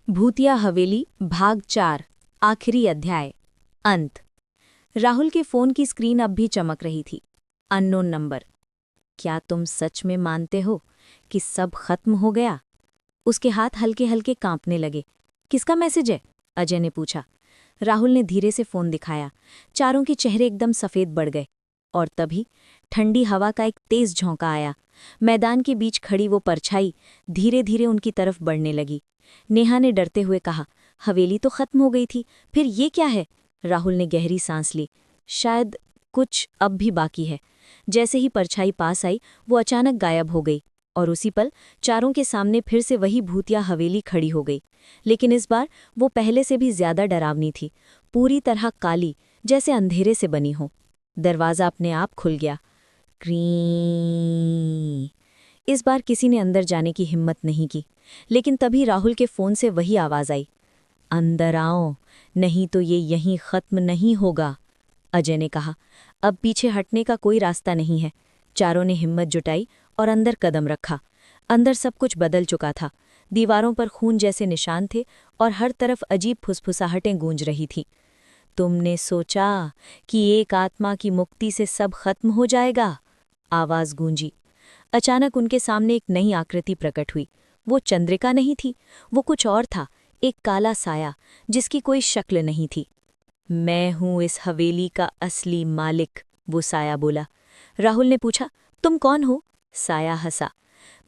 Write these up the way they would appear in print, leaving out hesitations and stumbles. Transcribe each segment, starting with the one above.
भूतिया हवेली भाग 4 आखिरी अध्याय अंत। राहुल के फोन की स्क्रीन अब भी चमक रही थी। Unknown number. क्या तुम सच में मानते हो कि सब खत्म हो गया? उसके हाथ हल्के हल्के कांपने लगे। किसका मैसेज है? अजय ने पूछा। राहुल ने धीरे से फोन दिखाया। चारों के चेहरे एकदम सफ़ेद बढ़ गए। और तभी ठंडी हवा का एक तेज झोंका आया। मैदान के बीच खड़ी वो परछाई धीरे धीरे उनकी तरफ बढ़ने लगी। नेहा ने डरते हुए कहा, हवेली तो खत्म हो गई थी, फिर ये क्या है? राहुल ने गहरी सांस ली। शायद कुछ अब भी बाकी है। जैसे ही परछाई पास आई वो अचानक गायब हो गई और उसी पल चारों के सामने फिर से वही भूतिया हवेली खड़ी हो गई। लेकिन इस बार वो पहले से भी ज्यादा डरावनी थी, पूरी तरह काली, जैसे अंधेरे से बनी हो। दरवाज़ा अपने आप खुल गया। क्रीं। इस बार किसी ने अंदर जाने की हिम्मत नहीं की, लेकिन तभी राहुल के फोन से वही आवाज़ आई, अंदर आओ, नहीं तो ये यहीं खत्म नहीं होगा। अजय ने कहा, अब पीछे हटने का कोई रास्ता नहीं है। चारों ने हिम्मत जुटाई और अंदर कदम रखा। अंदर सब कुछ बदल चुका था। दीवारों पर खून जैसे निशान थे और हर तरफ अजीब फुसफुसाहटें गूंज रही थीं। तुमने सोचा कि एक आत्मा की मुक्ति से सब खत्म हो जाएगा? आवाज़ गूंजी। अचानक उनके सामने एक नई आकृति प्रकट हुई। वो चंद्रिका नहीं थी, वो कुछ और था, एक काला साया जिसकी कोई शक्ल नहीं थी। मैं हूं इस हवेली का असली मालिक, वो साया बोला। राहुल ने पूछा, तुम कौन हो? साया हंसा।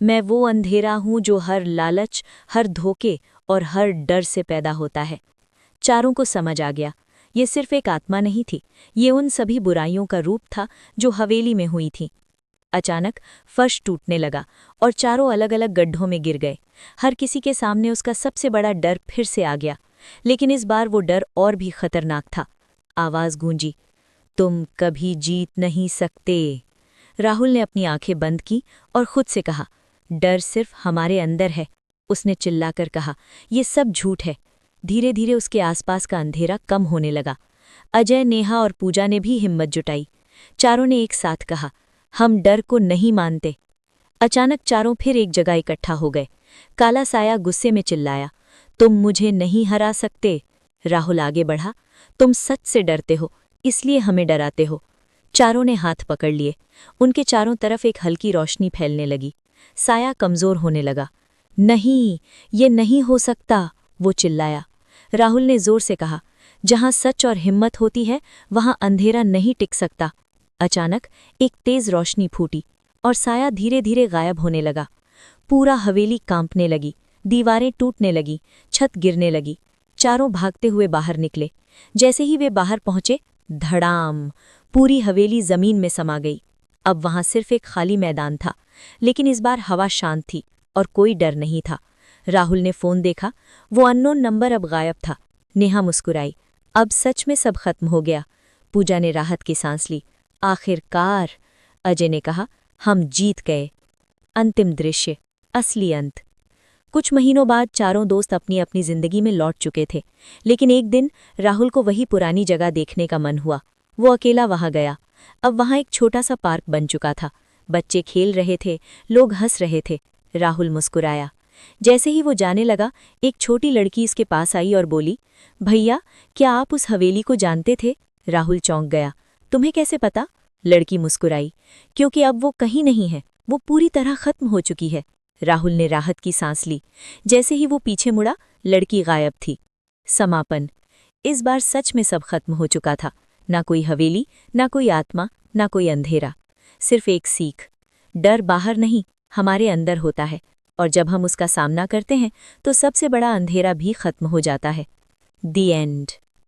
मैं वो अंधेरा हूं जो हर लालच, हर धोखे और हर डर से पैदा होता है। चारों को समझ आ गया, ये सिर्फ एक आत्मा नहीं थी, ये उन सभी बुराइयों का रूप था जो हवेली में हुई थी। अचानक फर्श टूटने लगा और चारों अलग अलग गड्ढों में गिर गए। हर किसी के सामने उसका सबसे बड़ा डर फिर से आ गया, लेकिन इस बार वो डर और भी खतरनाक था। आवाज़ गूंजी, तुम कभी जीत नहीं सकते। राहुल ने अपनी आंखें बंद की और खुद से कहा, डर सिर्फ हमारे अंदर है। उसने चिल्लाकर कहा, ये सब झूठ है। धीरे धीरे उसके आसपास का अंधेरा कम होने लगा। अजय, नेहा और पूजा ने भी हिम्मत जुटाई। चारों ने एक साथ कहा, हम डर को नहीं मानते। अचानक चारों फिर एक जगह इकट्ठा हो गए। काला साया गुस्से में चिल्लाया, तुम मुझे नहीं हरा सकते। राहुल आगे बढ़ा, तुम सच से डरते हो, इसलिए हमें डराते हो। चारों ने हाथ पकड़ लिए। उनके चारों तरफ एक हल्की रोशनी फैलने लगी। साया कमजोर होने लगा। नहीं, ये नहीं हो सकता, वो चिल्लाया। राहुल ने जोर से कहा, जहां सच और हिम्मत होती है वहां अंधेरा नहीं टिक सकता। अचानक एक तेज रोशनी फूटी और साया धीरे धीरे गायब होने लगा। पूरा हवेली कांपने लगी, दीवारें टूटने लगी, छत गिरने लगी। चारों भागते हुए बाहर निकले। जैसे ही वे बाहर पहुंचे, धड़ाम, पूरी हवेली जमीन में समा गई। अब वहां सिर्फ एक खाली मैदान था, लेकिन इस बार हवा शांत थी और कोई डर नहीं था। राहुल ने फोन देखा, वो अननोन नंबर अब गायब था। नेहा मुस्कुराई, अब सच में सब खत्म हो गया। पूजा ने राहत की सांस ली, आखिरकार। अजय ने कहा, हम जीत गए। अंतिम दृश्य, असली अंत। कुछ महीनों बाद चारों दोस्त अपनी अपनी जिंदगी में लौट चुके थे, लेकिन एक दिन राहुल को वही पुरानी जगह देखने का मन हुआ। वो अकेला वहां गया। अब वहां एक छोटा सा पार्क बन चुका था। बच्चे खेल रहे थे, लोग हंस रहे थे। राहुल मुस्कुराया। जैसे ही वो जाने लगा, एक छोटी लड़की इसके पास आई और बोली, भैया, क्या आप उस हवेली को जानते थे? राहुल चौंक गया। तुम्हें कैसे पता? लड़की मुस्कुराई, क्योंकि अब वो कहीं नहीं है, वो पूरी तरह खत्म हो चुकी है। राहुल ने राहत की सांस ली। जैसे ही वो पीछे मुड़ा, लड़की गायब थी। समापन। इस बार सच में सब खत्म हो चुका था। ना कोई हवेली, ना कोई आत्मा, ना कोई अंधेरा। सिर्फ एक सीख, डर बाहर नहीं, हमारे अंदर होता है, और जब हम उसका सामना करते हैं तो सबसे बड़ा अंधेरा भी खत्म हो जाता है। दी एंड।